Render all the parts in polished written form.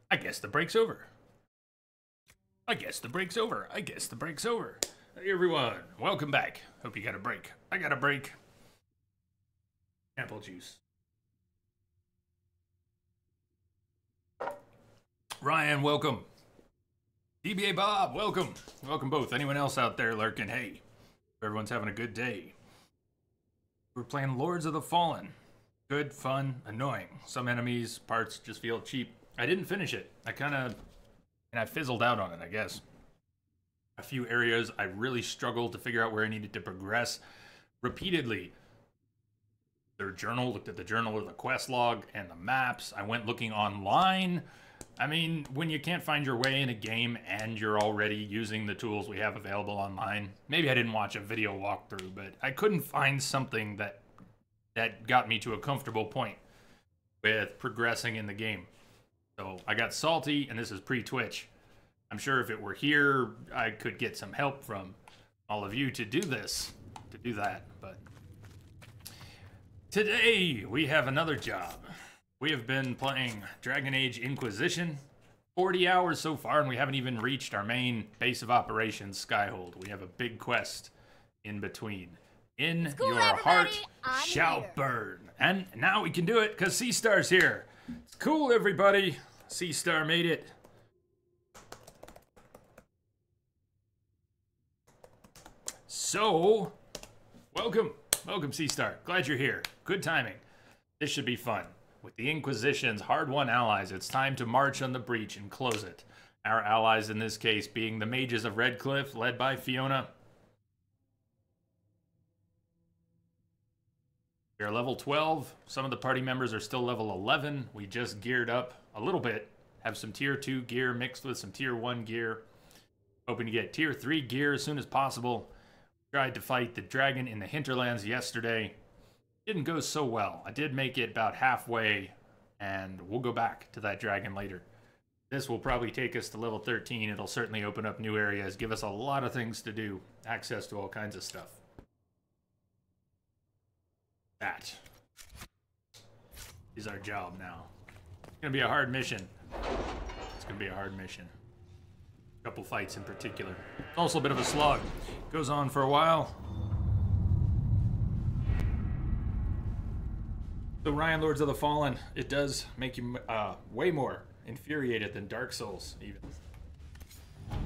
I guess the break's over. I guess the break's over. I guess the break's over. Hey everyone, welcome back. Hope you got a break. I got a break. Apple juice. Ryan, welcome. DBA Bob, welcome. Welcome both. Anyone else out there lurking? Hey, everyone's having a good day. We're playing Lords of the Fallen. Good, fun, annoying. Some enemies, parts just feel cheap. I didn't finish it. I fizzled out on it, I guess. A few areas I really struggled to figure out where I needed to progress repeatedly. Their journal, looked at the journal or the quest log and the maps. I went looking online. I mean, when you can't find your way in a game and you're already using the tools we have available online, maybe I didn't watch a video walkthrough, but I couldn't find something that got me to a comfortable point with progressing in the game. So I got salty, and this is pre-Twitch. I'm sure if it were here, I could get some help from all of you to do this, to do that. But today, we have another job. We have been playing Dragon Age Inquisition, 40 hours so far, and we haven't even reached our main base of operations, Skyhold. We have a big quest in between. In your heart shall burn. And now we can do it, because C-Star's here. It's cool, everybody. C-Star made it. So, welcome. Welcome, C-Star. Glad you're here. Good timing. This should be fun. With the Inquisition's hard-won allies, it's time to march on the breach and close it. Our allies in this case being the Mages of Redcliffe, led by Fiona. We are level 12. Some of the party members are still level 11. We just geared up a little bit. Have some tier 2 gear mixed with some tier 1 gear. Hoping to get tier 3 gear as soon as possible. Tried to fight the dragon in the hinterlands yesterday. Didn't go so well. I did make it about halfway, and we'll go back to that dragon later. This will probably take us to level 13. It'll certainly open up new areas, give us a lot of things to do. Access to all kinds of stuff. That is our job now. It's gonna be a hard mission. It's gonna be a hard mission. A couple fights in particular. It's also a bit of a slog. Goes on for a while. So Ryan, Lords of the Fallen, it does make you way more infuriated than Dark Souls, even.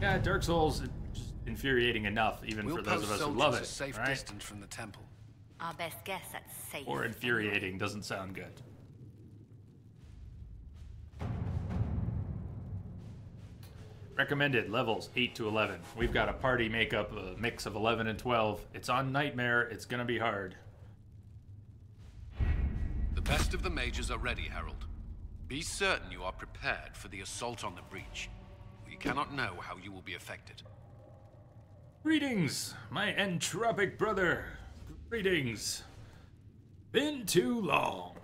Yeah, Dark Souls is just infuriating enough, even for those of us who love it. Safe right? distance from the temple. Our best guess at safe. Or infuriating doesn't sound good. Recommended levels 8 to 11. We've got a party makeup, a mix of 11 and 12. It's on Nightmare. It's gonna be hard. The best of the mages are ready, Herald. Be certain you are prepared for the assault on the breach. We cannot know how you will be affected. Greetings, my entropic brother. Greetings. Been too long.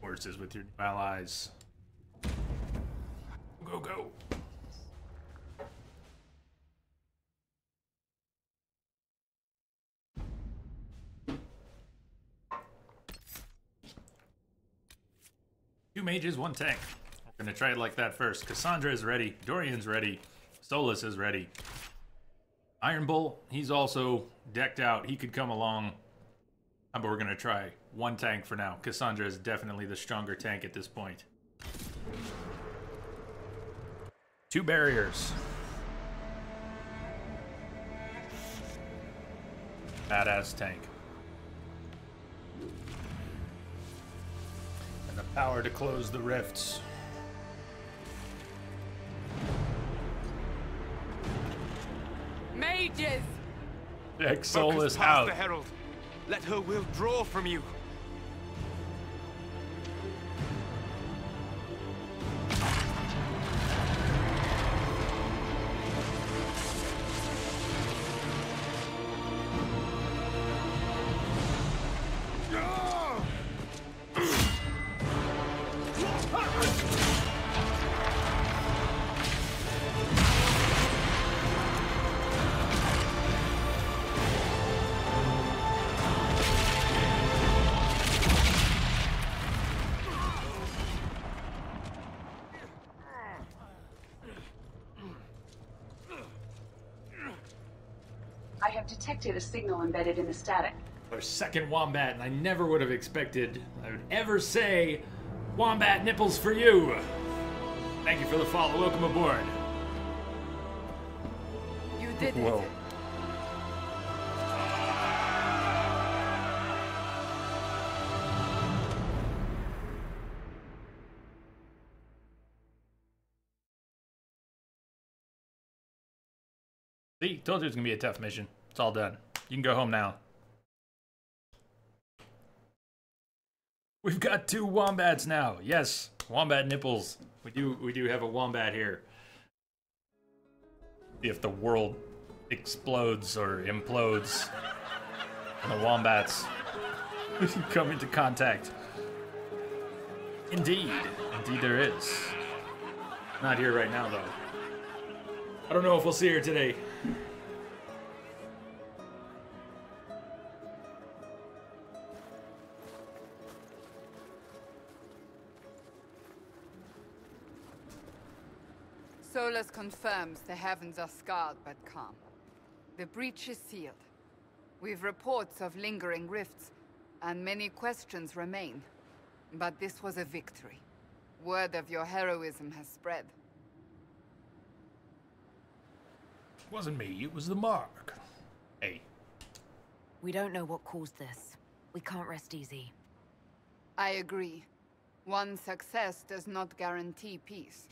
Horses with your new allies. Go, go. Two mages, one tank. We're gonna try it like that first. Cassandra is ready. Dorian's ready. Solus is ready. Iron Bull, he's also decked out. He could come along. But we're gonna try one tank for now. Cassandra is definitely the stronger tank at this point. Two barriers. Badass tank. And the power to close the rifts. Mages! Solus Focus past out. the Herald. Let her will draw from you. have detected a signal embedded in the static. Our second wombat, and I never would have expected I would ever say wombat nipples for you. Thank you for the follow. Welcome aboard. You did Whoa. it. See, told you it was gonna be a tough mission. It's all done. You can go home now. We've got 2 wombats now. Yes, wombat nipples. We do have a wombat here. See if the world explodes or implodes and the wombats come into contact. Indeed there is. Not here right now though. I don't know if we'll see her today. Solus confirms the heavens are scarred but calm. The breach is sealed. We've reports of lingering rifts, and many questions remain. But this was a victory. Word of your heroism has spread. It wasn't me, it was the mark. Hey. We don't know what caused this. We can't rest easy. I agree. One success does not guarantee peace.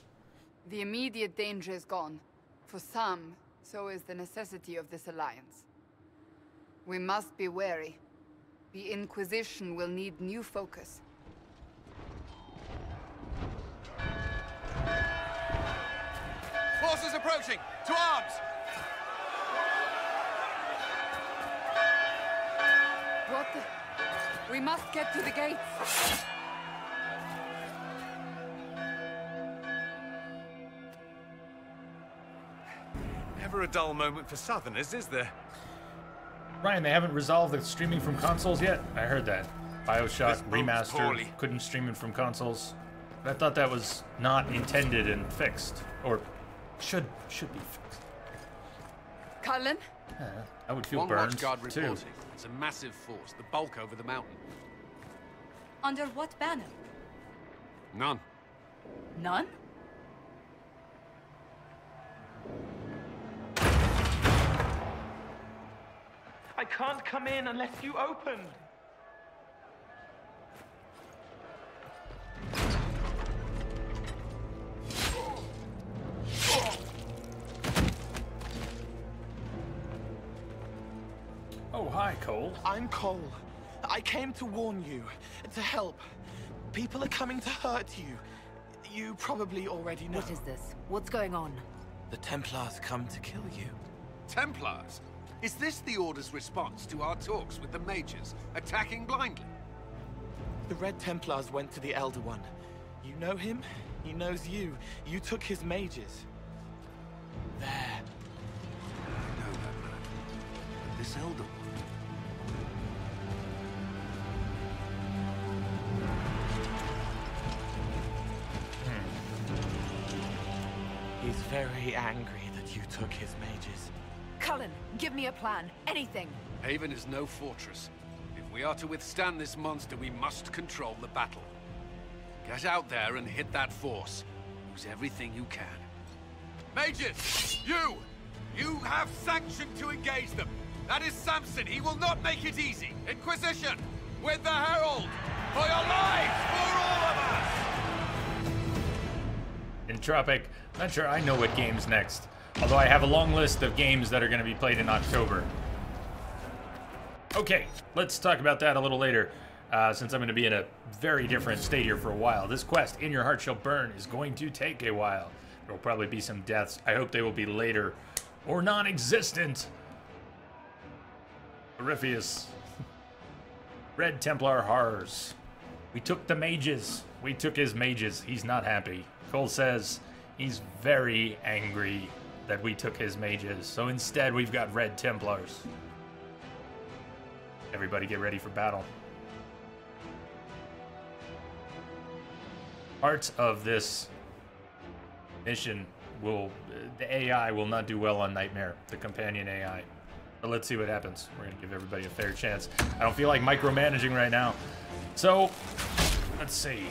The immediate danger is gone. For some, so is the necessity of this alliance. We must be wary. The Inquisition will need new focus. Forces approaching! To arms! What the... We must get to the gates! Never a dull moment for Southerners, is there? Ryan, they haven't resolved the streaming from consoles yet? I heard that. BioShock This bodes Remastered poorly. couldn't stream it from consoles. But I thought that was not intended and fixed. Or should be fixed. Cullen? I would feel One burned, watchguard too. reporting. It's a massive force, the bulk over the mountain. Under what banner? None. None? I can't come in unless you open. Oh, hi, Cole. I'm Cole. I came to warn you, to help. People are coming to hurt you. You probably already know. What is this? What's going on? The Templars come to kill you. Templars? Is this the Order's response to our talks with the mages, attacking blindly? The Red Templars went to the Elder One. You know him, he knows you. You took his mages. There. I know that man. But this Elder One... He's very angry that you took his mages. Cullen, give me a plan. Anything. Haven is no fortress. If we are to withstand this monster, we must control the battle. Get out there and hit that force. Use everything you can. Mages! You! You have sanction to engage them! That is Samson! He will not make it easy! Inquisition! With the Herald! For your lives! For all of us! Entropic. Not sure I know what game's next. Although I have a long list of games that are going to be played in October. Okay, let's talk about that a little later, since I'm going to be in a very different state here for a while. This quest, In Your Heart Shall Burn, is going to take a while. There will probably be some deaths. I hope they will be later or non-existent. Orpheus. Red Templar horrors. We took the mages. We took his mages. He's not happy. Cole says he's very angry that we took his mages. So instead, we've got Red Templars. Everybody get ready for battle. Parts of this mission will... the AI will not do well on Nightmare, the companion AI. But let's see what happens. We're gonna give everybody a fair chance. I don't feel like micromanaging right now. So, let's see.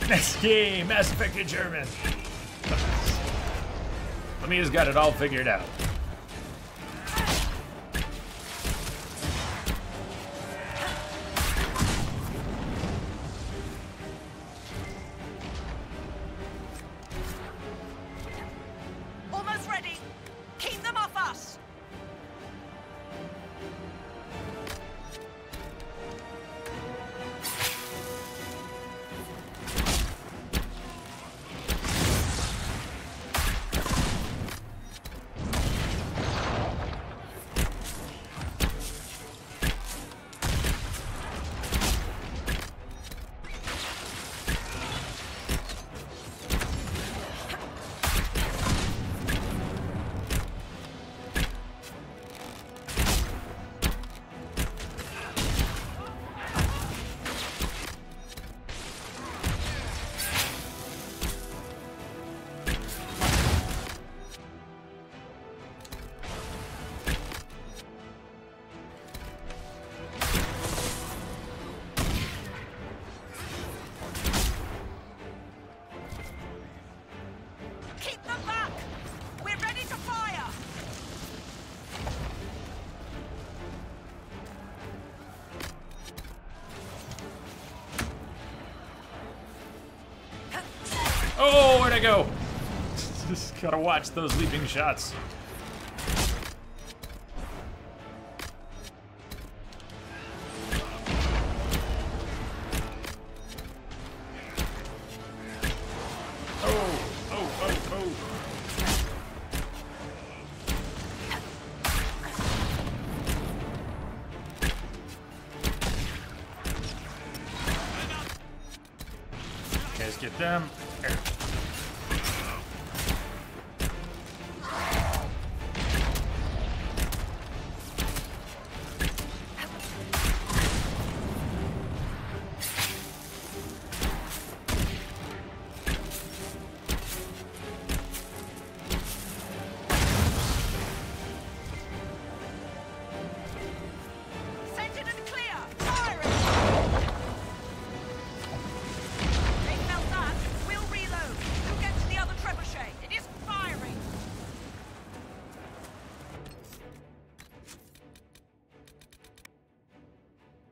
Next game, Mass Effect in German. Lemia's got it all figured out. Almost ready. Keep them off us. Oh, where'd I go? Just gotta watch those leaping shots. Guys, get them. There.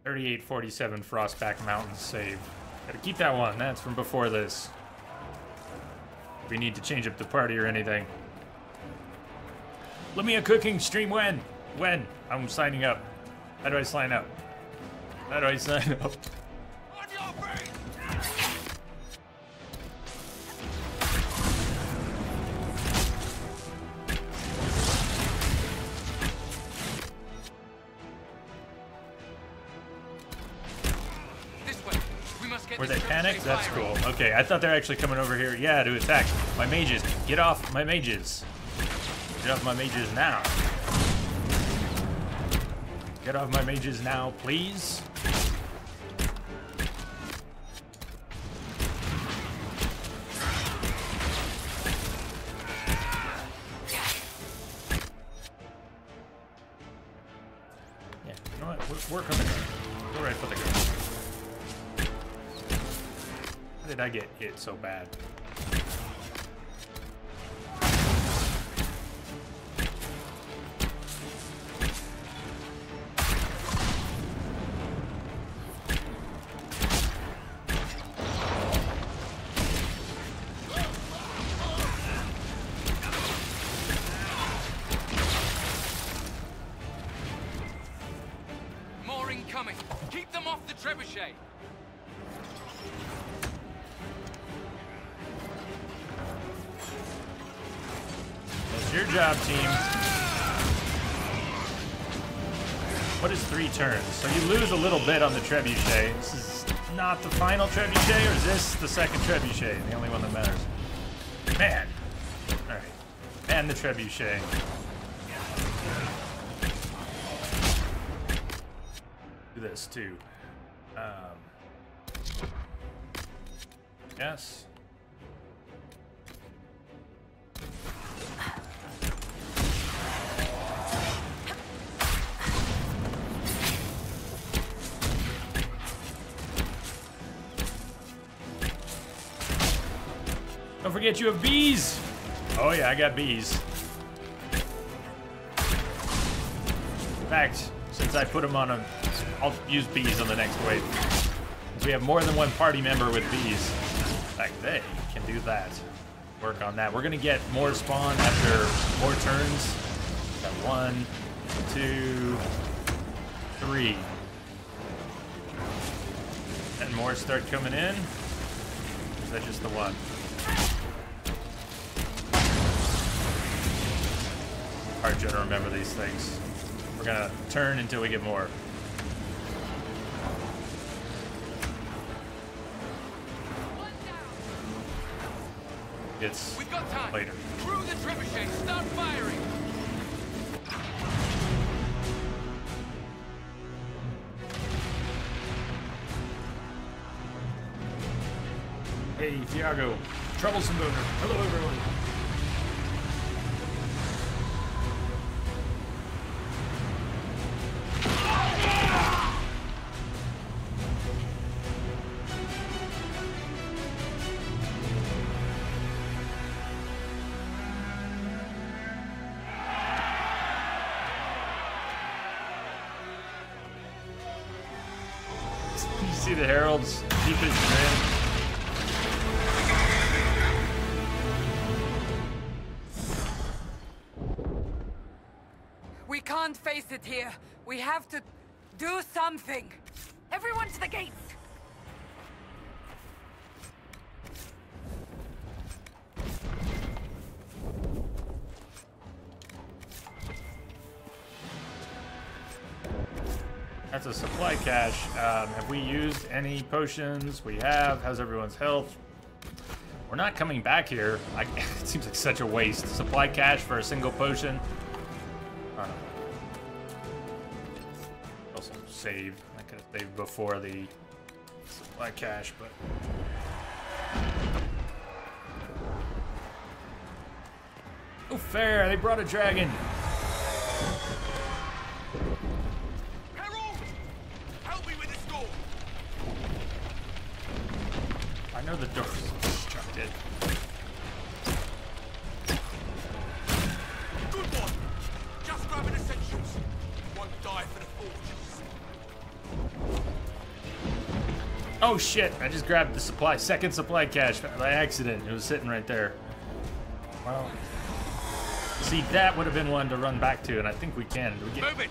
.3847 Frostback Mountain save. Gotta keep that one. That's from before this. We need to change up the party or anything. Let me a cooking stream when? When? I'm signing up. How do I sign up? How do I sign up? On your feet! Were they panicked? That's cool. Okay, I thought they're actually coming over here. Yeah, to attack. My mages. Get off my mages. Get off my mages now. Get off my mages now, please. Yeah, you know what? Work on the gun. Go right for the gun. How did I get hit so bad? More incoming. Keep them off the trebuchet. Your job, team. What is 3 turns? So you lose a little bit on the trebuchet. This is not the final trebuchet, or is this the second trebuchet? The only one that matters. Man. Alright. And the trebuchet. Do this too. Yes. Don't forget you have bees. Oh yeah, I got bees. In fact, since I put them on a, I'll use bees on the next wave. We have more than one party member with bees. In fact, they can do that. Work on that. We're gonna get more spawn after more turns. Got 1, 2, 3. And more start coming in. Or is that just the one? Hard to remember these things. We're gonna turn until we get more. It's We've got time. later. Through the trebuchet, start firing. Hey, Thiago. Troublesome boner. Hello, everyone. You see the heralds keep his grin. We can't face it here. We have to do something. Everyone to the gates! That's a supply cache. Have we used any potions? We have. How's everyone's health? We're not coming back here. It seems like such a waste. Supply cache for a single potion. Also save. I could have saved before the supply cache, but... Oh, fair. They brought a dragon. I know the door's obstructed. Good one. Just grabbing essentials. Won't die for the forges. Oh shit! I just grabbed the second supply cache by accident. It was sitting right there. Well, see, that would have been one to run back to, and I think we can. Do we get Move it!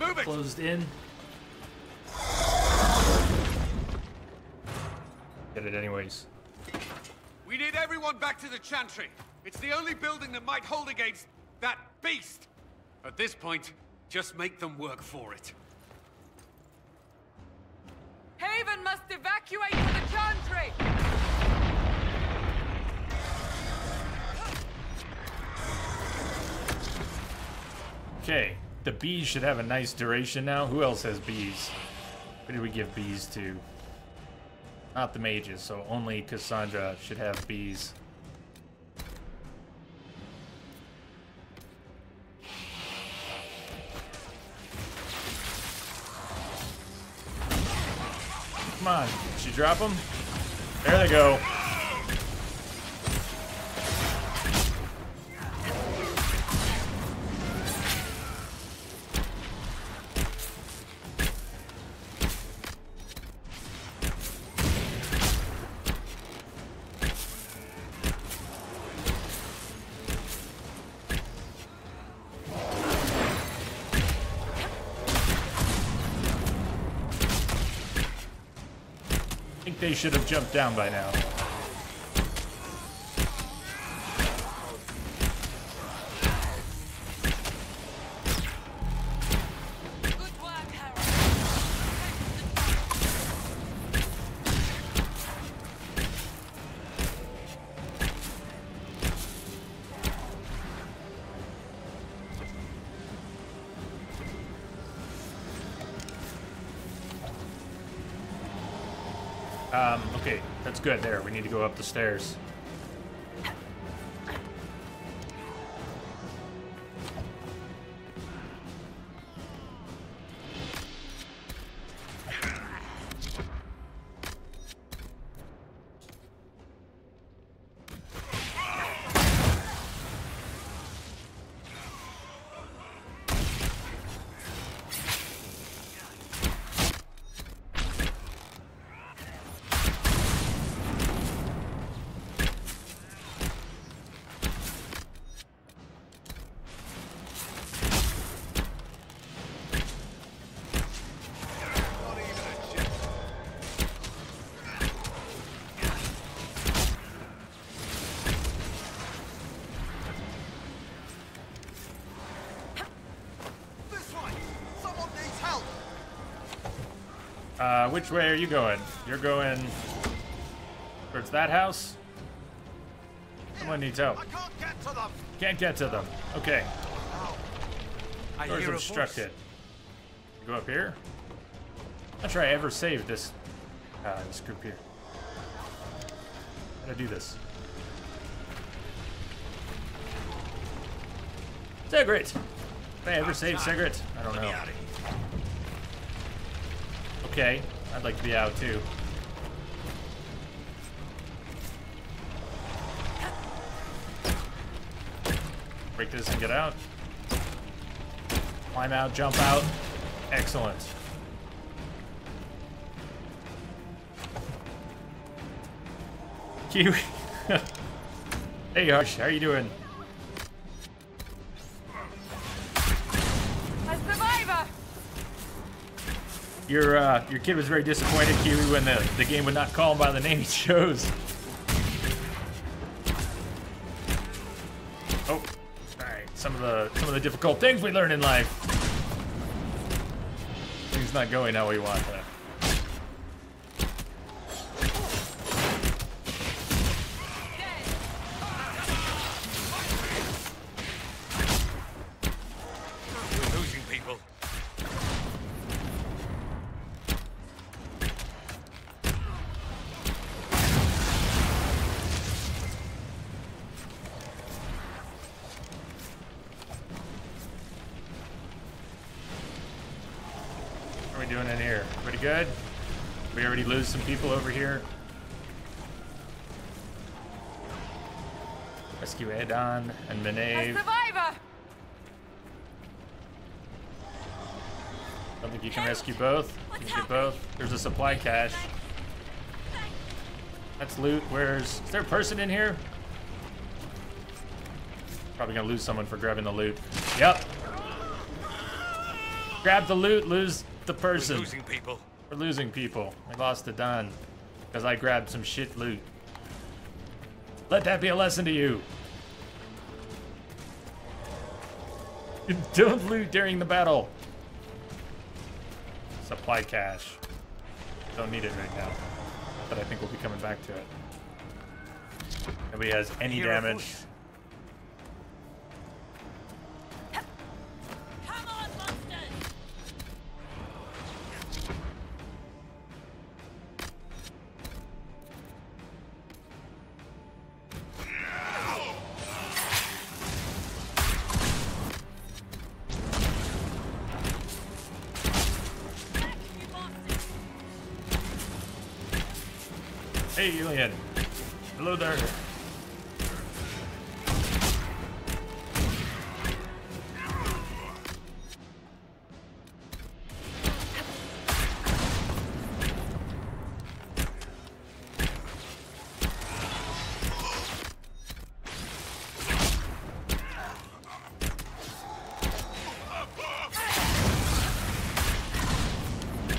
Move it! closed in? Get it anyways. We need everyone back to the Chantry. It's the only building that might hold against that beast. At this point, just make them work for it. Haven must evacuate to the Chantry! Okay, the bees should have a nice duration now. Who else has bees? Who did we give bees to? Not the mages, so only Cassandra should have bees. Come on, did she drop them? There they go. They should have jumped down by now. Okay, that's good there. We need to go up the stairs. Which way are you going? You're going towards that house? Someone needs help. I can't get to them. Can't get to them. Okay. I Door's hear a obstructed. Go up here? I'm not sure I ever saved this group here. How do I do this? Cigarette! Did I ever save cigarette? I don't know. Okay, I'd like to be out too. Break this and get out. Climb out, jump out. Excellent. Kiwi. Hey Hush, how are you doing? A survivor! Your kid was very disappointed, Kiwi, when the game would not call him by the name he chose. Oh, alright. Some of the difficult things we learn in life. Things not going how we want them. We're losing people. What are we doing in here? Pretty good? We already lose some people over here. Rescue Edon and A Menave. survivor! Don't think you can rescue both. You can get both. There's a supply cache. That's loot. Is there a person in here? Probably gonna lose someone for grabbing the loot. Yep. Grab the loot, lose the person. We're losing people. We're losing people. We lost a Don because I grabbed some shit loot. Let that be a lesson to you. Don't loot during the battle. Supply cache. Don't need it right now. But I think we'll be coming back to it. Nobody has any damage. Come on, monsters! Hey, alien. Hello there.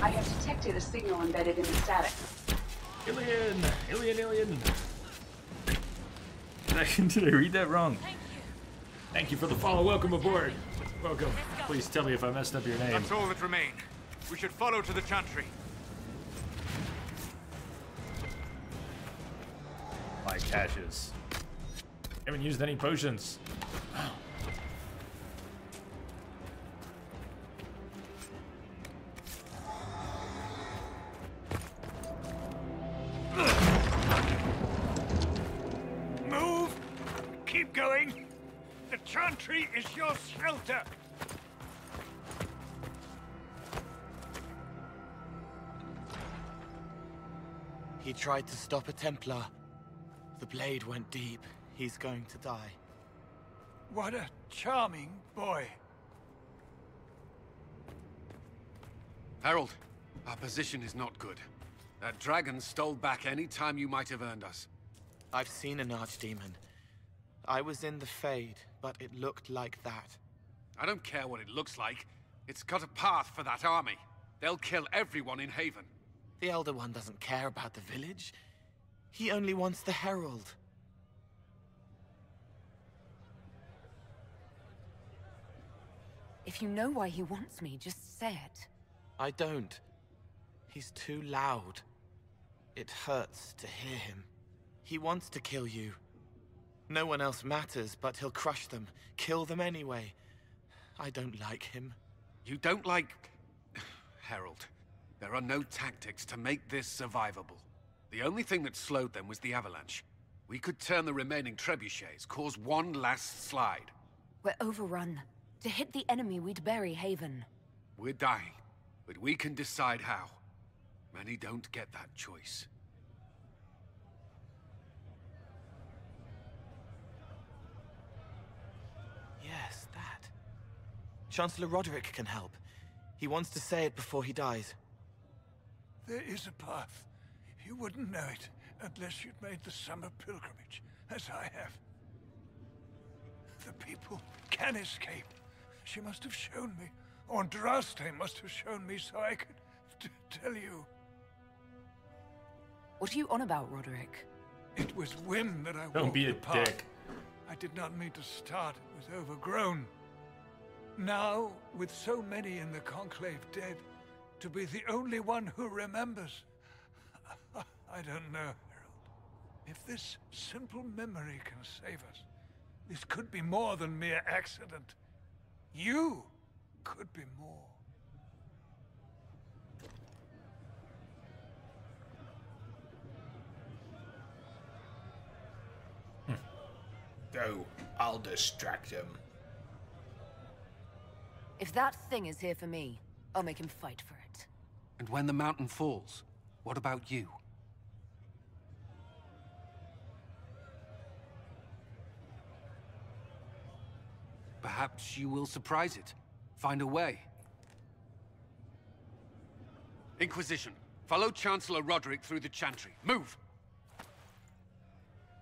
I have detected a signal embedded in the static. Alien! Alien! Did I read that wrong? Thank you for the follow. Welcome aboard. Welcome. Please tell me if I messed up your name. That's all that remain. We should follow to the chantry. My caches. Haven't used any potions. keep going. The Chantry is your shelter. He tried to stop a Templar. The blade went deep. He's going to die. What a charming boy. Harold, our position is not good. That dragon stole back any time you might have earned us. I've seen an archdemon. I was in the Fade, but it looked like that. I don't care what it looks like. It's got a path for that army. They'll kill everyone in Haven. The Elder One doesn't care about the village. He only wants the Herald. If you know why he wants me, just say it. I don't. He's too loud. It hurts to hear him. He wants to kill you. No one else matters, but he'll crush them, kill them anyway. I don't like him. You don't like... Harold, there are no tactics to make this survivable. The only thing that slowed them was the avalanche. We could turn the remaining trebuchets, cause one last slide. We're overrun. To hit the enemy, we'd bury Haven. We're dying, but we can decide how. Many don't get that choice. Yes, that. Chancellor Roderick can help. He wants to say it before he dies. There is a path. You wouldn't know it unless you'd made the summer pilgrimage, as I have. The people can escape. She must have shown me. Or Andraste must have shown me so I could tell you. What are you on about, Roderick? It was whim that I walked Don't be a the path. dick. I did not mean to start. It was overgrown. Now, with so many in the Conclave dead, to be the only one who remembers. I don't know, Harold. If this simple memory can save us, this could be more than mere accident. You could be more. Go. I'll distract him. If that thing is here for me, I'll make him fight for it. And when the mountain falls, what about you? Perhaps you will surprise it. Find a way. Inquisition, follow Chancellor Roderick through the Chantry. Move!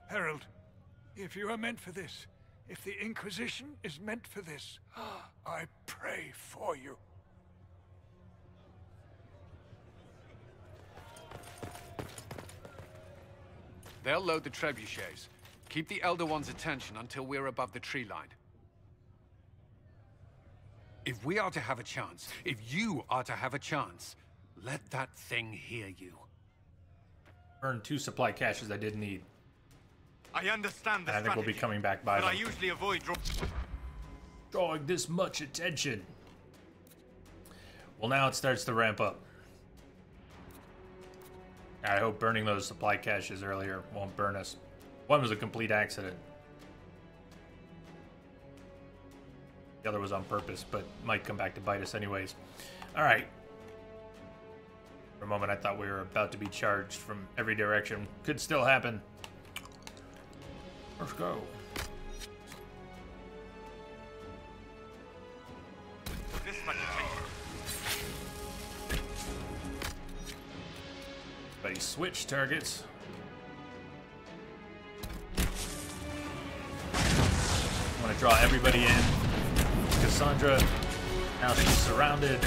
Harold, if you are meant for this, if the Inquisition is meant for this, I pray for you. They'll load the trebuchets. Keep the Elder One's attention until we're above the tree line. If we are to have a chance, if you are to have a chance, let that thing hear you. Earned 2 supply caches I didn't need. I understand the And I think we'll be coming back by but them. I usually avoid Drawing this much attention. Well, now it starts to ramp up. I hope burning those supply caches earlier won't burn us. One was a complete accident. The other was on purpose, but might come back to bite us anyways. Alright. For a moment I thought we were about to be charged from every direction. Could still happen. Let's go. this much attention. Everybody switch targets. I want to draw everybody in. Cassandra, now she's surrounded.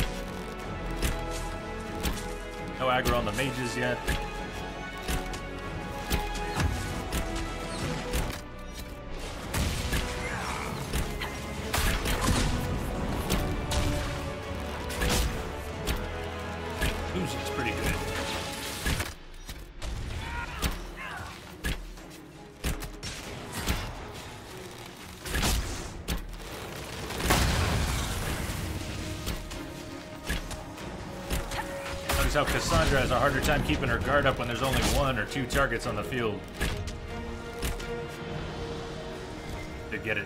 No aggro on the mages yet. Uzi's pretty good. Notice how Cassandra has a harder time keeping her guard up when there's only 1 or 2 targets on the field. to get it.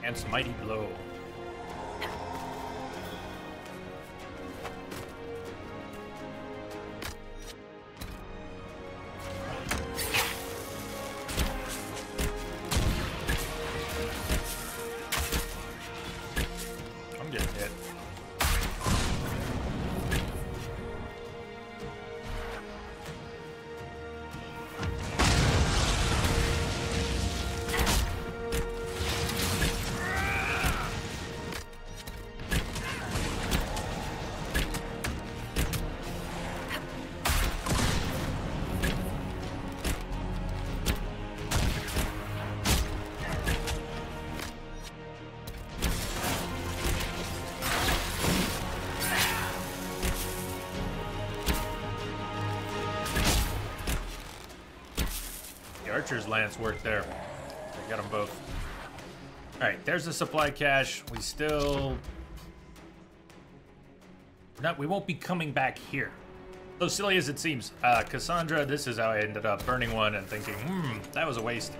Ant's mighty blow. I'm getting hit. Archer's lance worked there. I got them both. All right, there's the supply cache. We still... we won't be coming back here. So silly as it seems, Cassandra, this is how I ended up burning one and thinking, that was a waste.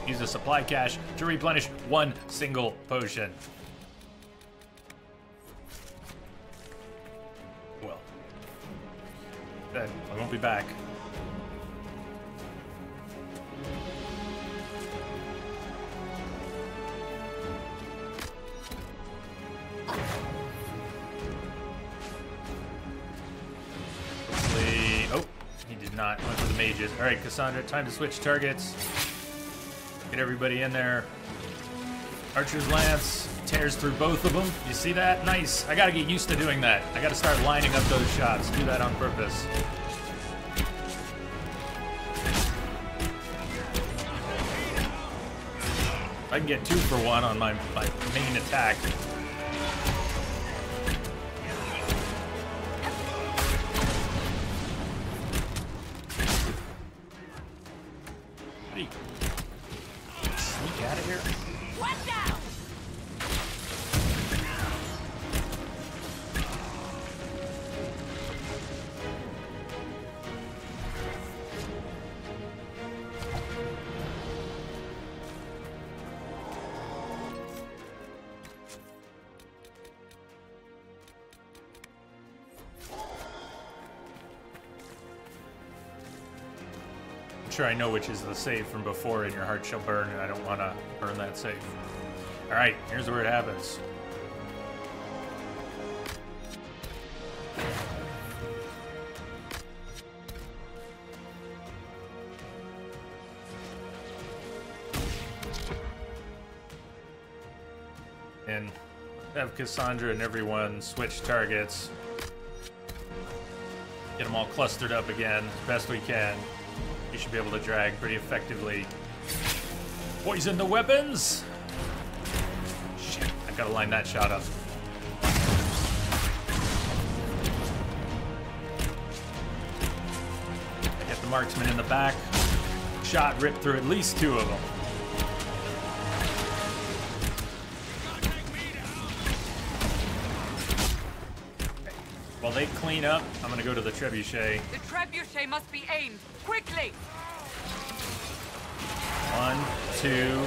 Use a supply cache to replenish one single potion. Well, then I won't be back. Not went for the mages. All right, Cassandra, time to switch targets. Get everybody in there. Archer's lance tears through both of them. You see that? Nice. I gotta get used to doing that. I gotta start lining up those shots. Do that on purpose. I can get 2 for 1 on my main attack. Sneak out of here. Watch out! Sure, I know which is the save from before, and your heart shall burn, and I don't want to burn that save. All right, here's where it happens. And have Cassandra and everyone switch targets. Get them all clustered up again as best we can. You should be able to drag pretty effectively. Poison the weapons! Shit, I've got to line that shot up. Get the marksman in the back. Shot ripped through at least 2 of them. While they clean up, I'm gonna go to the trebuchet. The trebuchet must be aimed quickly. 1, 2,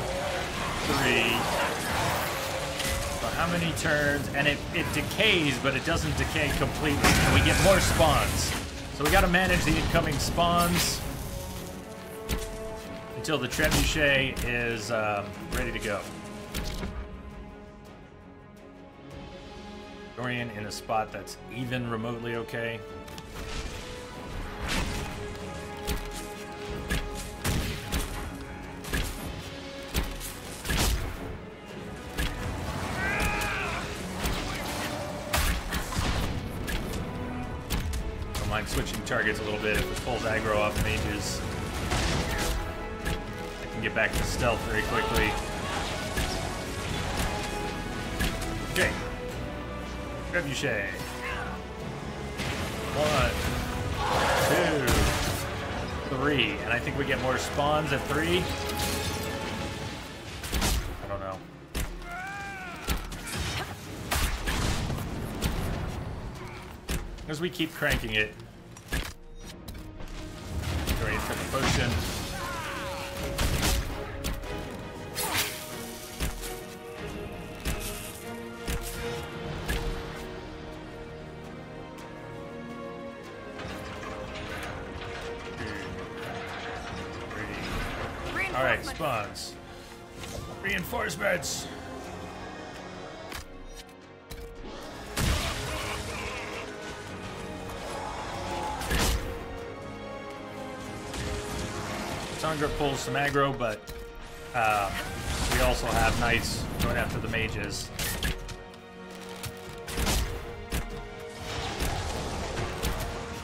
3. So how many turns? And it decays, but it doesn't decay completely. And we get more spawns. So we gotta manage the incoming spawns until the trebuchet is ready to go. Dorian in a spot that's even remotely okay. Don't mind switching targets a little bit if it pulls aggro off mages. I can get back to stealth very quickly. Okay. Trebuchet. 1, 2, 3. And I think we get more spawns at 3. I don't know. As we keep cranking it, Got the potion. Alright, spawns. Reinforcements! Sandra pulls some aggro, but we also have knights going after the mages.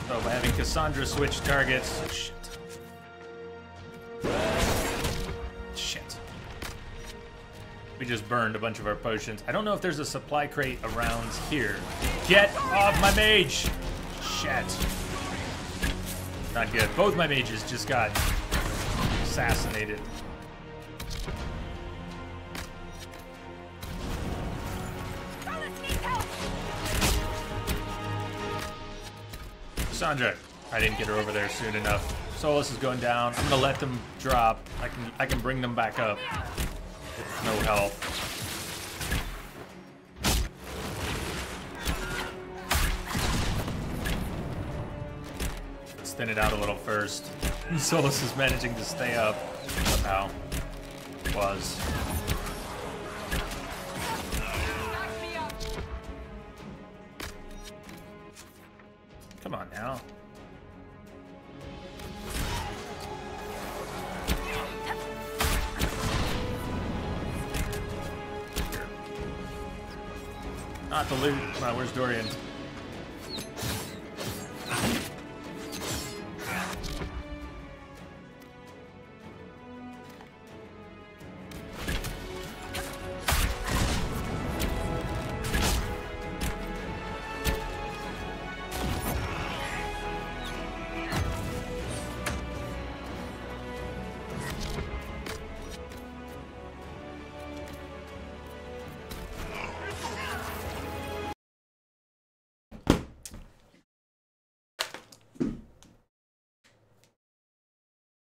So by having Cassandra switch targets... Shit. We just burned a bunch of our potions. I don't know if there's a supply crate around here. Get off my mage! Shit. Not good. Both my mages just got assassinated. Cassandra. I didn't get her over there soon enough. Solus is going down. I'm gonna let them drop. I can bring them back up. With no help. Let's thin it out a little first. Solus is managing to stay up somehow. Was. Come on now. Not the loot. Come on, where's Dorian?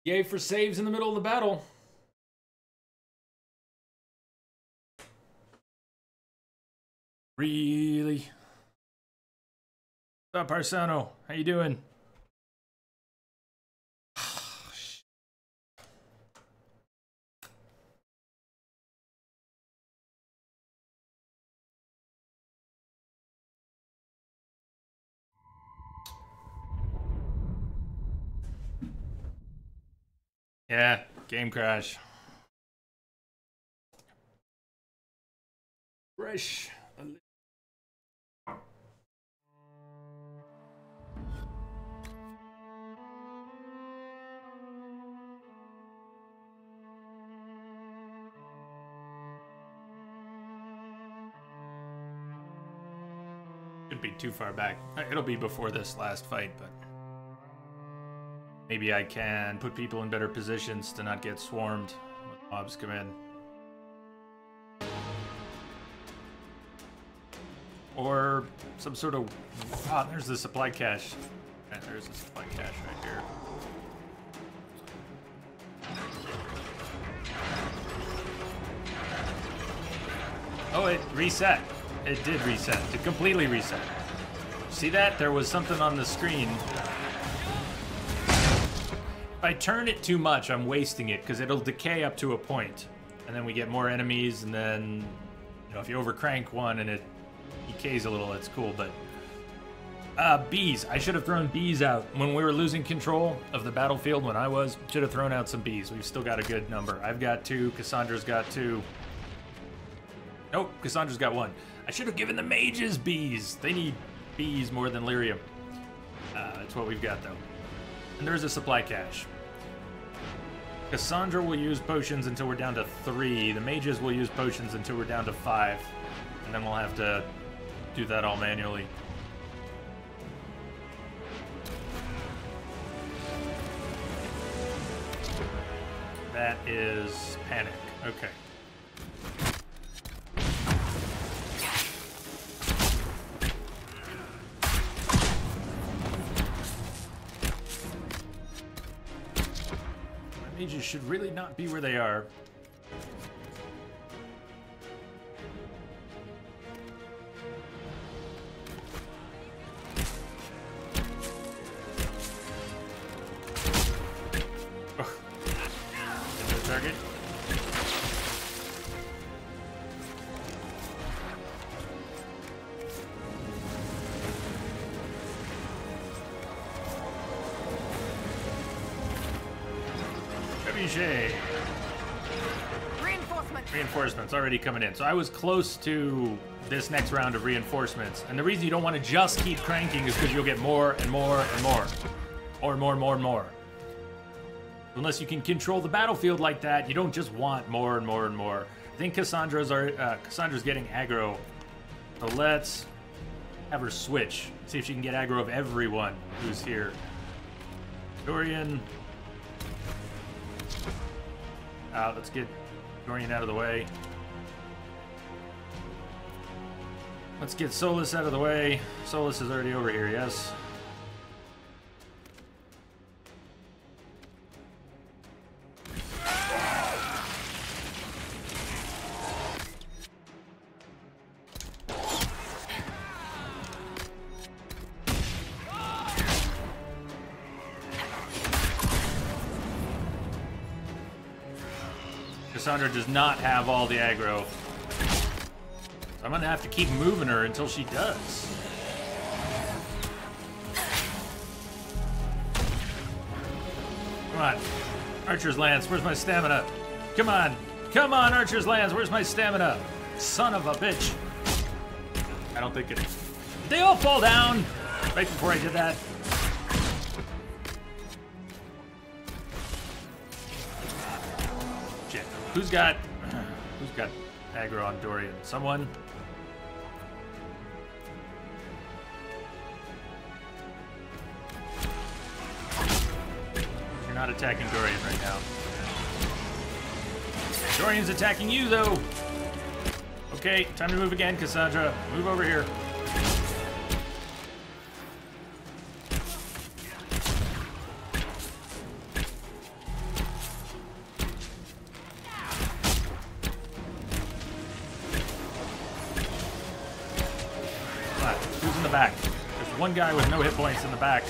Yay for saves in the middle of the battle. Really? What's up, Arsano? How you doing? Yeah, game crash. Fresh. Could be too far back. It'll be before this last fight, but maybe I can put people in better positions to not get swarmed when mobs come in. Or some sort of... Ah, there's the supply cache. Yeah, there's a supply cache right here. Oh, it reset. It did reset. It completely reset. See that? There was something on the screen. If I turn it too much, I'm wasting it, because it'll decay up to a point. And then we get more enemies, and then, you know, if you overcrank one and it decays a little, it's cool, but... bees. I should have thrown bees out. When we were losing control of the battlefield, when I was, should have thrown out some bees. We've still got a good number. I've got 2, Cassandra's got 2. Nope, Cassandra's got 1. I should have given the mages bees. They need bees more than lyrium. That's what we've got, though. And there's a supply cache. Cassandra will use potions until we're down to 3. The mages will use potions until we're down to 5. And then we'll have to do that all manually. That is panic. Okay. Mages should really not be where they are. Target. Reinforcements already coming in. So I was close to this next round of reinforcements. And the reason you don't want to just keep cranking is because you'll get more and more and more. Or more and more and more. Unless you can control the battlefield like that, you don't just want more and more and more. I think Cassandra's getting aggro. So let's have her switch. See if she can get aggro of everyone who's here. Dorian. Let's get Dorian out of the way. Let's get Solus out of the way. Solus is already over here, yes? Cassandra does not have all the aggro. So I'm gonna have to keep moving her until she does. Come on. Archer's Lance, where's my stamina? Come on. Come on, Archer's Lance, where's my stamina? Son of a bitch. I don't think it... Did they all fall down right before I did that? Shit. Who's got aggro on Dorian? Someone? You're not attacking Dorian right now. Dorian's attacking you, though. Okay, time to move again, Cassandra. Move over here. Who's in the back? There's one guy with no hit points in the back.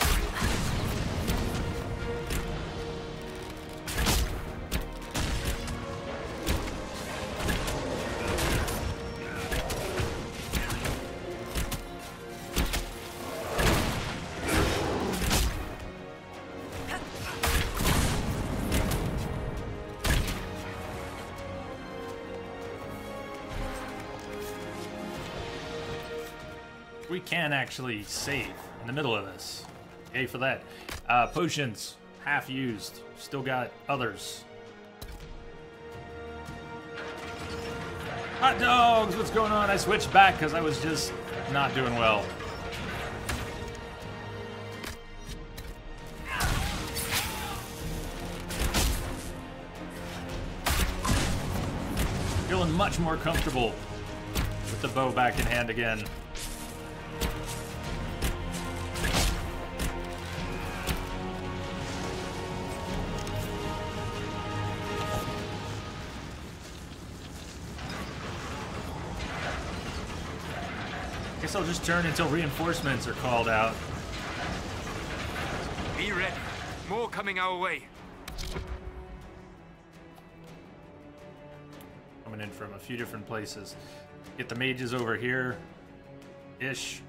We can actually save in the middle of this. Yay for that. Potions, half used. Still got others. Hot dogs, what's going on? I switched back because I was just not doing well. Feeling much more comfortable with the bow back in hand again. Guess I'll just turn until reinforcements are called out. Be ready. More coming our way. Coming in from a few different places. Get the mages over here. Ish.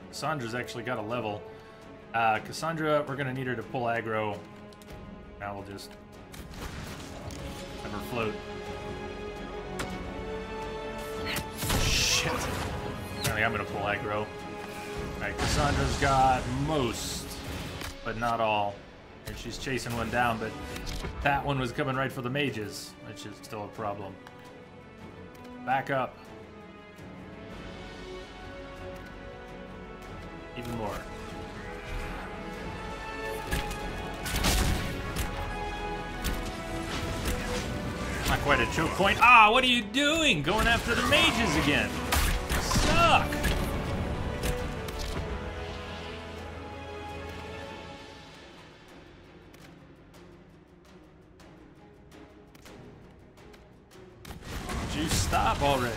Cassandra's actually got a level. Cassandra, we're gonna need her to pull aggro. Now we'll just have her float. Shit. Apparently I'm gonna pull aggro. Alright, Cassandra's got most, but not all. And she's chasing one down, but that one was coming right for the mages, which is still a problem. Back up. Even more. Not quite a choke point. Ah, what are you doing? Going after the mages again. Suck. already.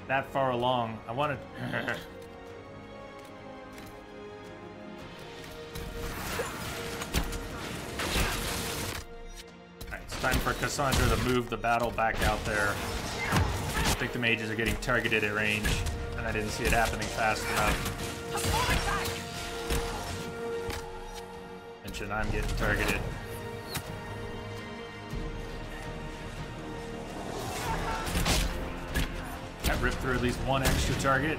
That far along. I wanted... Alright, it's time for Cassandra to move the battle back out there. I think the mages are getting targeted at range, and I didn't see it happening fast enough. Mention I'm getting targeted. Rip through at least one extra target.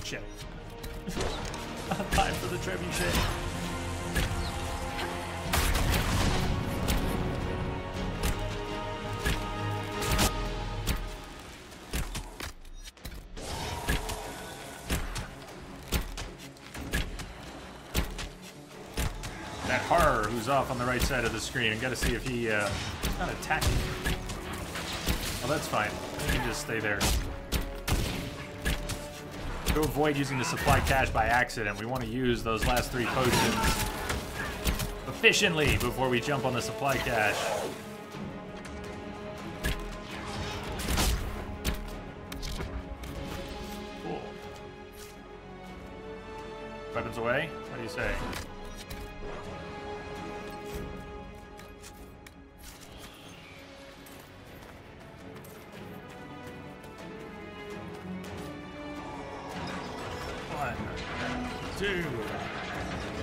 Shit. Time for the trebuchet. That horror who's off on the right side of the screen. I gotta see if he's not attacking. Oh, that's fine. You can just stay there. To avoid using the supply cache by accident, we want to use those last 3 potions efficiently before we jump on the supply cache. Cool. Weapons away? What do you say? Two,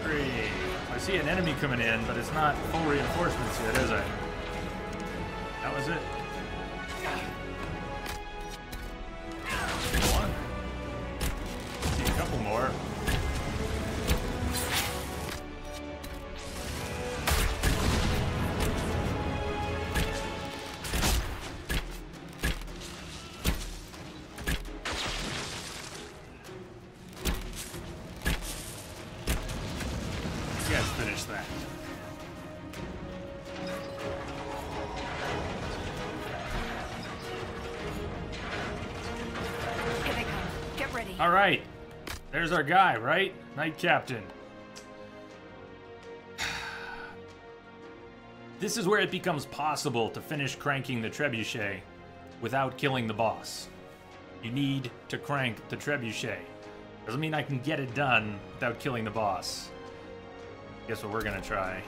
three. I see an enemy coming in, but it's not full reinforcements yet, is it? That was it. One. See a couple more. Finish that. Here they come. Get ready. All right. There's our guy, right? Knight Captain. This is where it becomes possible to finish cranking the trebuchet without killing the boss. You need to crank the trebuchet. Doesn't mean I can get it done without killing the boss. Guess what we're gonna try.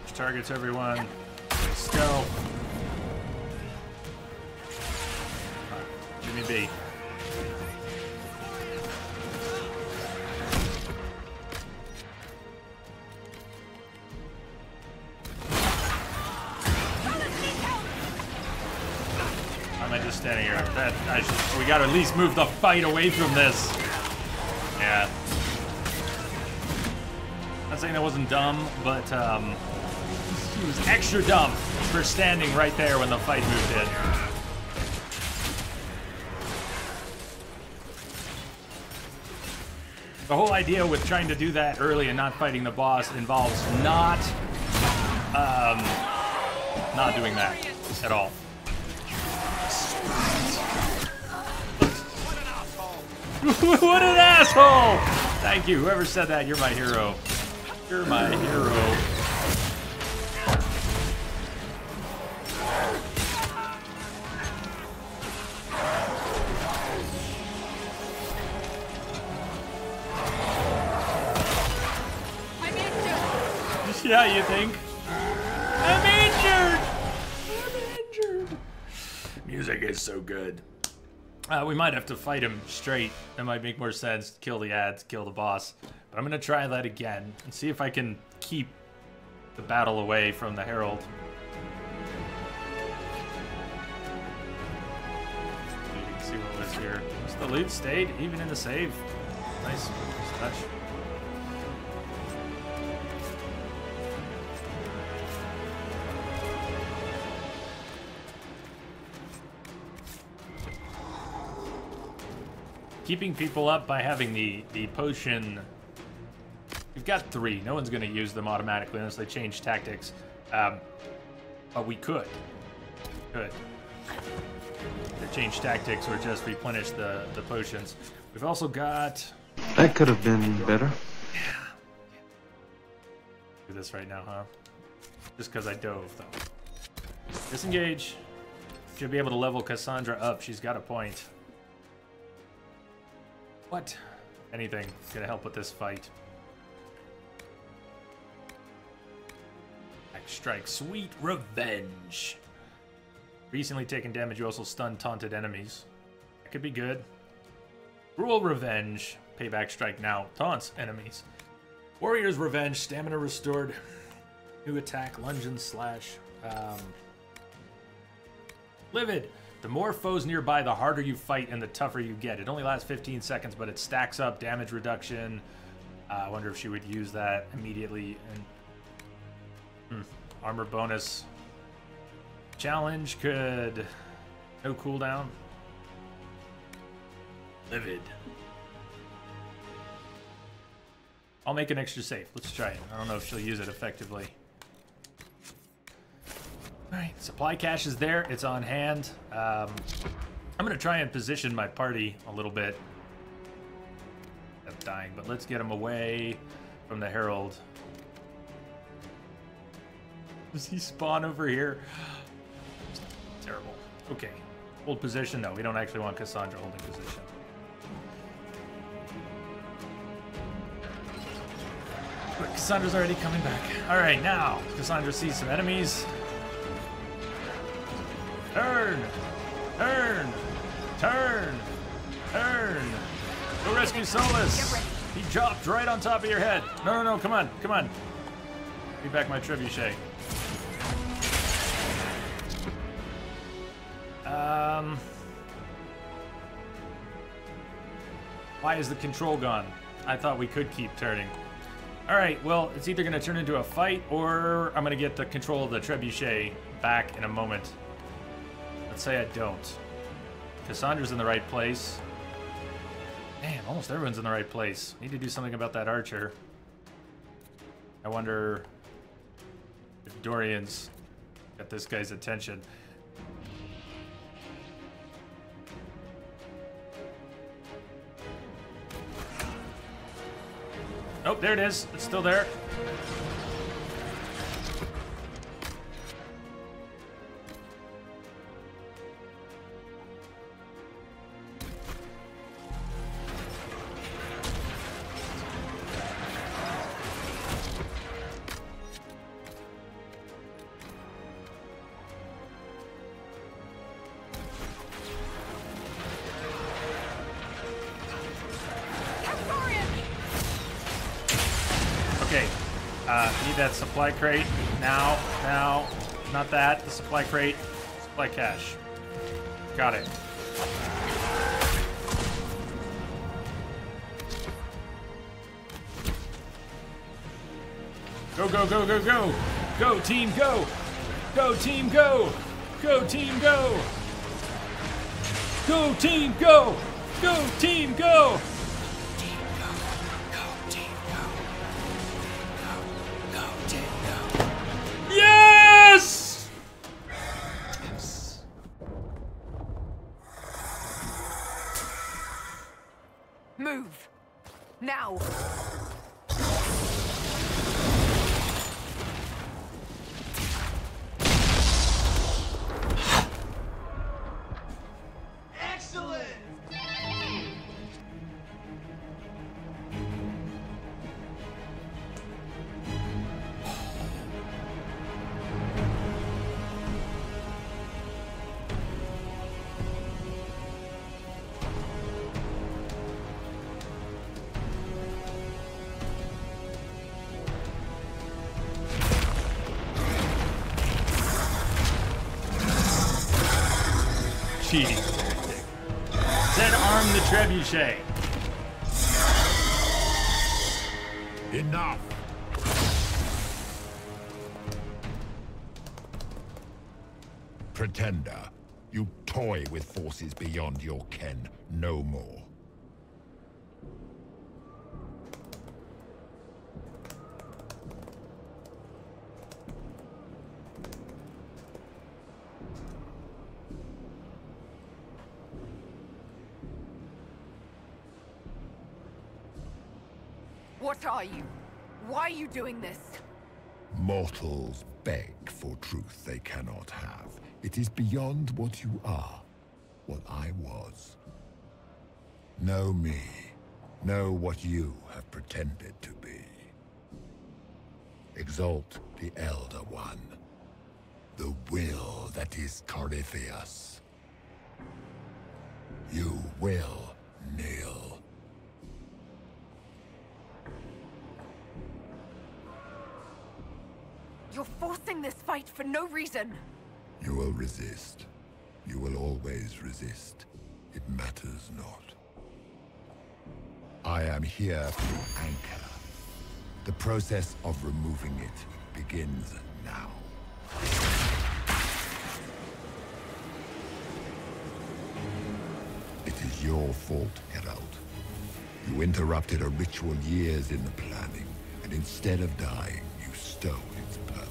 Which targets everyone. Stealth. Give me B. Am I just standing here? We gotta at least move the fight away from this. Yeah. Not saying that wasn't dumb, but he was extra dumb for standing right there when the fight moved in. The whole idea with trying to do that early and not fighting the boss involves not doing that at all. What an asshole! Thank you, whoever said that. You're my hero. You're my hero. Yeah, you think? I'm injured! I'm injured! Music is so good. We might have to fight him straight. That might make more sense. Kill the ads, kill the boss. But I'm gonna try that again and see if I can keep the battle away from the Herald. See what was here. The loot stayed even in the save. Nice touch. keeping people up by having the potion. We've got 3. No one's going to use them automatically unless they change tactics. But we could. To change tactics or just replenish the potions. We've also got... That could have been better. Yeah. Do this right now, huh? Just because I dove, though. Disengage. Should be able to level Cassandra up. She's got a point. What? Anything. Gonna help with this fight. Axe strike. Sweet revenge. Recently taken damage. You also stun taunted enemies. That could be good. Cruel revenge. Payback strike now. Taunts enemies. Warrior's revenge. Stamina restored. New attack. Lunge and slash. Livid. The more foes nearby, the harder you fight and the tougher you get. It only lasts 15 seconds, but it stacks up damage reduction. I wonder if she would use that immediately. And armor bonus. Challenge could... No cooldown. Livid. I'll make an extra save. Let's try it. I don't know if she'll use it effectively. Alright, supply cache is there. It's on hand. I'm going to try and position my party a little bit. I'm dying, but let's get him away from the Herald. Does he spawn over here? Terrible. Okay. Hold position. No, we don't actually want Cassandra holding position. But Cassandra's already coming back. Alright, now Cassandra sees some enemies. Turn! Turn! Turn! Turn! Go rescue Solus! He dropped right on top of your head. No, come on, come on. Give back my trebuchet. Why is the control gone? I thought we could keep turning. Alright, well, it's either going to turn into a fight or I'm going to get the control of the trebuchet back in a moment. Let's say I don't. Cassandra's in the right place. Man, almost everyone's in the right place. Need to do something about that archer. I wonder if Dorian's got this guy's attention. Oh, there it is. It's still there. Need that supply crate now, not that, the supply crate, supply cache. Got it. Go, go, go, go, go! Go, team, go! Go, team, go! Go, team, go! Go, team, go! Go, team, go! Yes! Yes! Move! Now! Excellent! Cheating. Said arm the trebuchet. Enough. Pretender, you toy with forces beyond your ken no more. What are you? Why are you doing this? Mortals beg for truth they cannot have. It is beyond what you are, what I was. Know me. Know what you have pretended to be. Exalt the Elder One. The will that is Corypheus. You will kneel. You're forcing this fight for no reason. You will resist. You will always resist. It matters not. I am here to anchor. The process of removing it begins now. It is your fault, Herald. You interrupted a ritual years in the planning, and instead of dying, you stole its purpose.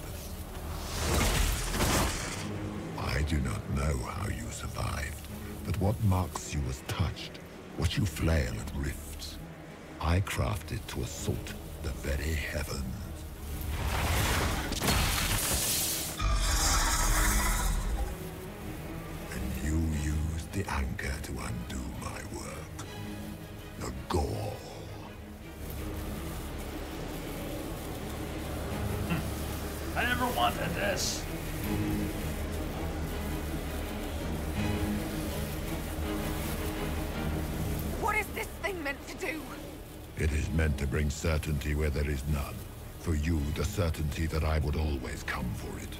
I do not know how you survived, but what marks you as touched, what you flail at rifts, I crafted to assault the very heavens. And you used the anchor to undo my work. The gall. I never wanted this. What is this thing meant to do? It is meant to bring certainty where there is none. For you, the certainty that I would always come for it.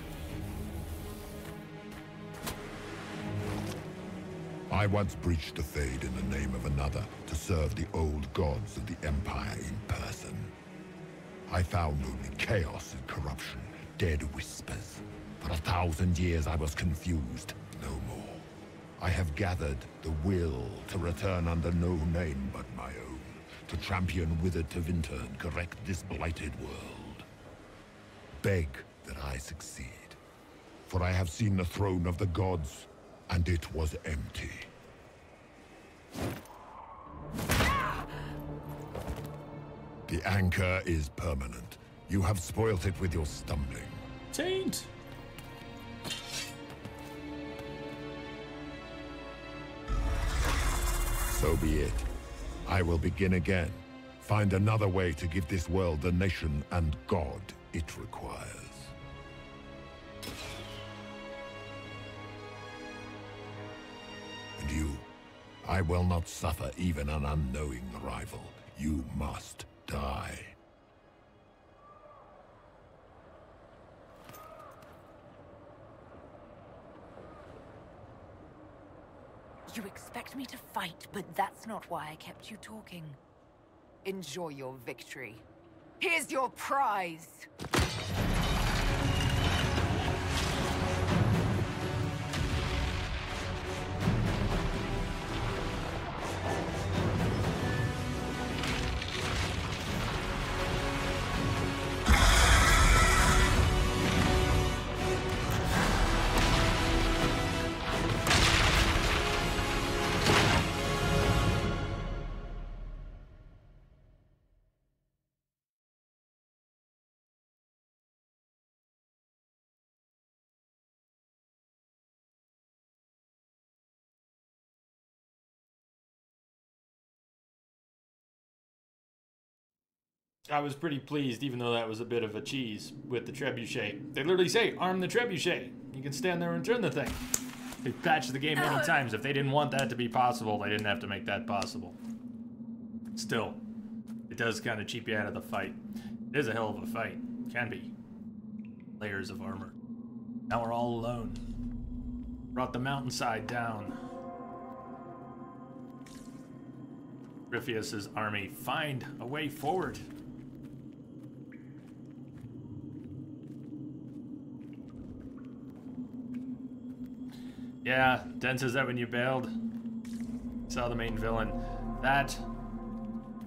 I once breached the Fade in the name of another to serve the old gods of the Empire in person. I found only chaos and corruption, dead whispers. For 1,000 years I was confused, no more. I have gathered the will to return under no name but my own, to champion withered Tevinter and correct this blighted world. Beg that I succeed, for I have seen the throne of the gods, and it was empty. The anchor is permanent. You have spoilt it with your stumbling. Taint! So be it. I will begin again. Find another way to give this world the nation and God it requires. And you, I will not suffer even an unknowing rival. You must die. You expect me to fight, but that's not why I kept you talking. Enjoy your victory. Here's your prize! I was pretty pleased, even though that was a bit of a cheese with the trebuchet. They literally say, arm the trebuchet. You can stand there and turn the thing. They patched the game many times. If they didn't want that to be possible, they didn't have to make that possible. Still, it does kind of cheap you out of the fight. It is a hell of a fight. Can be. Layers of armor. Now we're all alone. Brought the mountainside down. Ripheus's army find a way forward. Yeah, Den says that when you bailed. Saw the main villain. That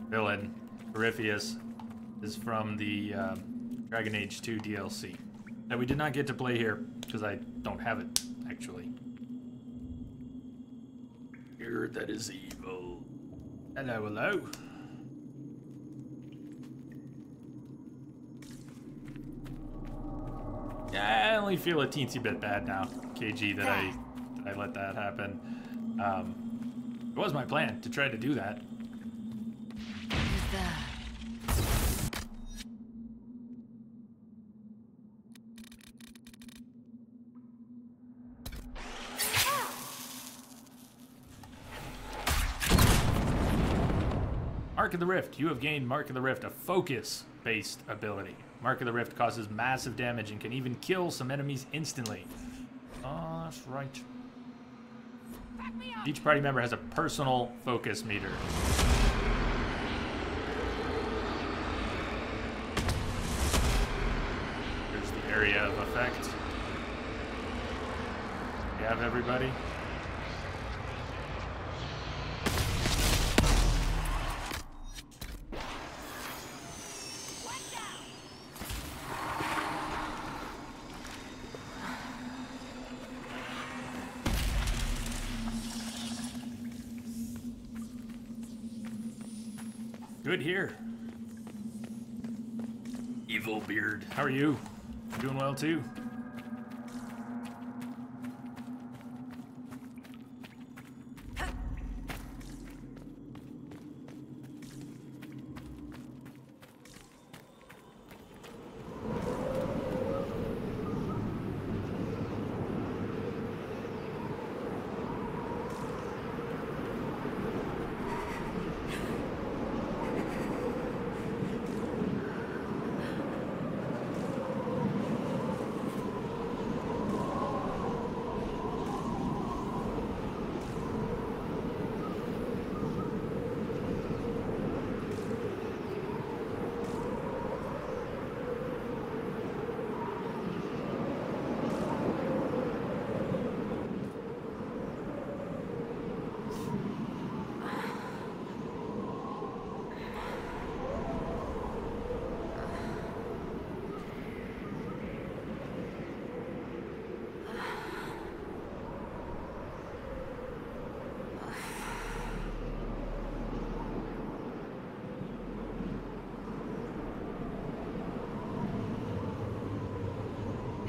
villain, Ripheus, is from the Dragon Age 2 DLC that we did not get to play here because I don't have it, actually. Here, that is evil. Hello, hello. definitely feel a teensy bit bad now, KG, that I let that happen. It was my plan to try to do that. Who's there? Mark of the Rift. You have gained Mark of the Rift, a focus-based ability. Mark of the Rift causes massive damage and can even kill some enemies instantly. Oh, that's right. Each party member has a personal focus meter. There's the area of effect. You have everybody? Good here. Evil Beard. How are you? Doing well too?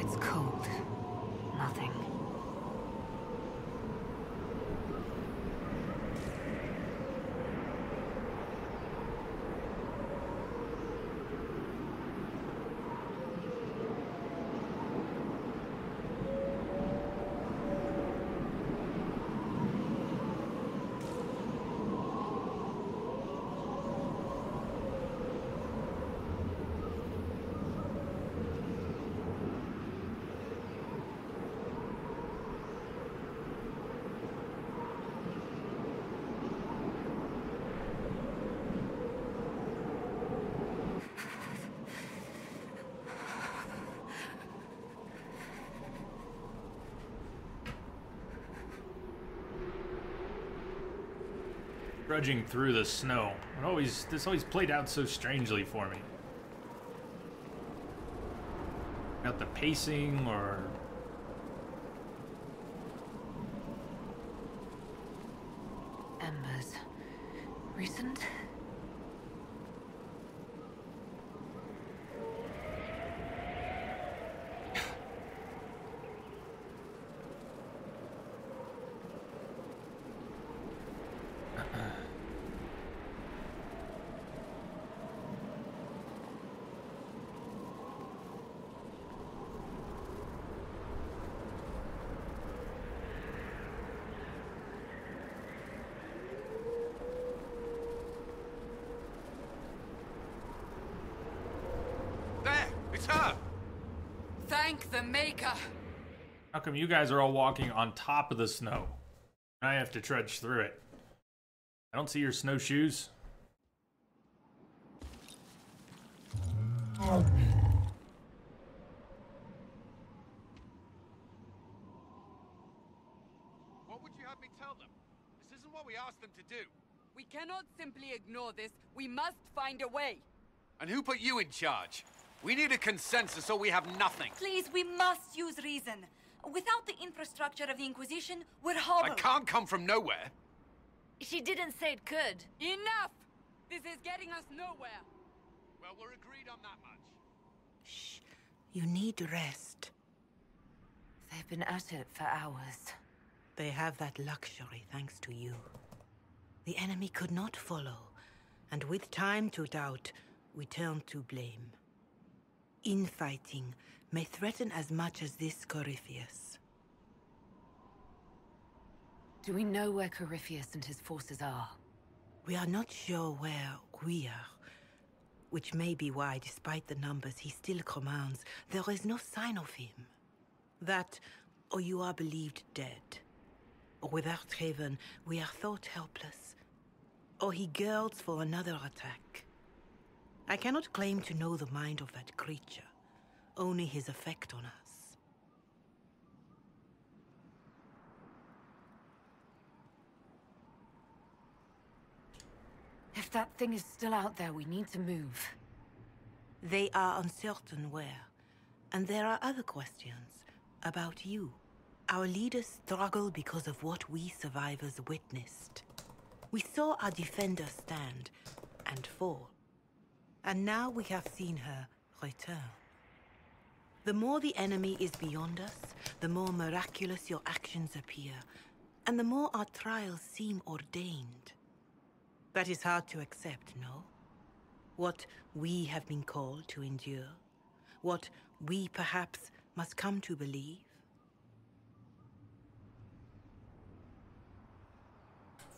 It's cold. Nothing. Trudging through the snow. This always played out so strangely for me. Got the pacing or Embers. Recent? Thank the Maker. How come you guys are all walking on top of the snow? I have to trudge through it. I don't see your snowshoes. What would you have me tell them? This isn't what we asked them to do. We cannot simply ignore this. We must find a way. And who put you in charge? We need a consensus or we have nothing. Please, we must use reason. Without the infrastructure of the Inquisition, we're hobbled. I can't come from nowhere. She didn't say it could. Enough! This is getting us nowhere. Well, we're agreed on that much. Shh. You need rest. been at it for hours. They have that luxury thanks to you. The enemy could not follow, and with time to doubt, we turn to blame. Infighting may threaten as much as this Corypheus. Do we know where Corypheus and his forces are? We are not sure where we are, which may be why, despite the numbers he still commands, there is no sign of him. That, or you are believed dead. Or without Haven, we are thought helpless. Or he girds for another attack. I cannot claim to know the mind of that creature, only his effect on us. If that thing is still out there, we need to move. They are uncertain where. And there are other questions about you. Our leaders struggle because of what we survivors witnessed. We saw our defender stand and fall. And now we have seen her return. The more the enemy is beyond us, the more miraculous your actions appear, and the more our trials seem ordained. That is hard to accept, no? What we have been called to endure, what we perhaps must come to believe.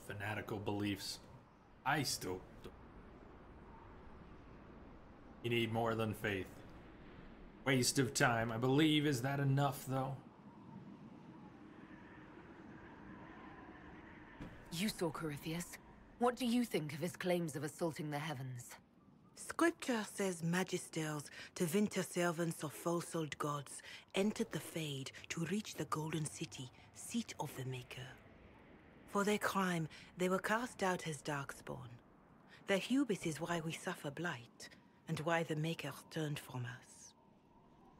Fanatical beliefs. I still don't. You need more than faith. Waste of time, I believe. Is that enough, though? You saw Corypheus. What do you think of his claims of assaulting the heavens? Scripture says magisters, to winter servants of false-old gods, entered the Fade to reach the Golden City, seat of the Maker. For their crime, they were cast out as darkspawn. Their hubris is why we suffer blight, and why the Maker turned from us.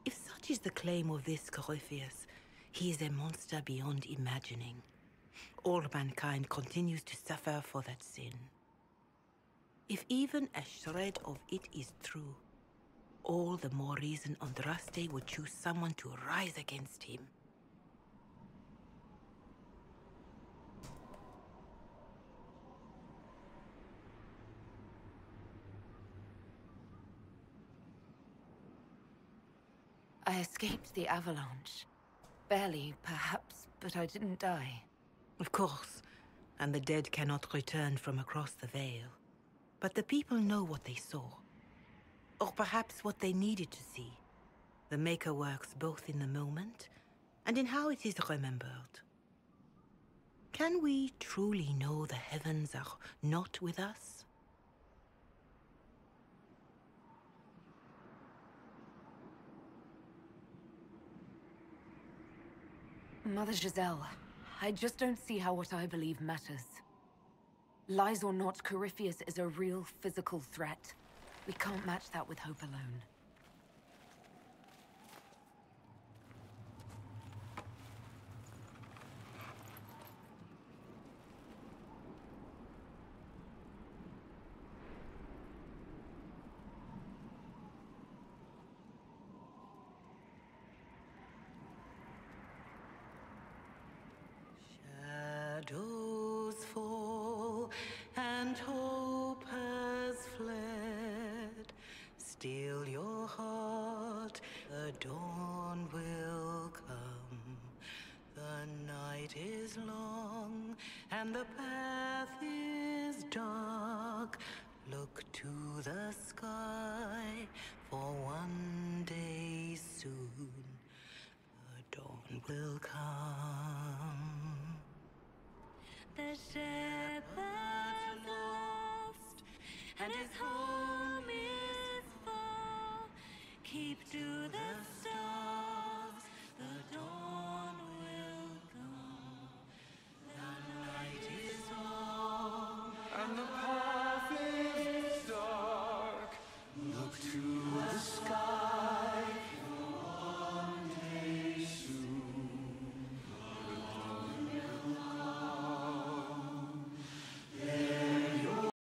If such is the claim of this Corypheus, he is a monster beyond imagining. All mankind continues to suffer for that sin. If even a shred of it is true, all the more reason Andraste would choose someone to rise against him. I escaped the avalanche. Barely, perhaps, but I didn't die. Of course, and the dead cannot return from across the veil. But the people know what they saw. Or perhaps what they needed to see. The Maker works both in the moment and in how it is remembered. Can we truly know the heavens are not with us? Mother Giselle, I just don't see how what I believe matters. Lies or not, Corypheus is a real physical threat. We can't match that with hope alone. Shadows fall and hope has fled. Still your heart, the dawn will come. The night is long and the path is dark. Look to the sky, for one day soon the dawn will come. The shepherd's lost, and his home is far. Keep to the stars, the dawn will come. The night is long, and the path is dark. Look to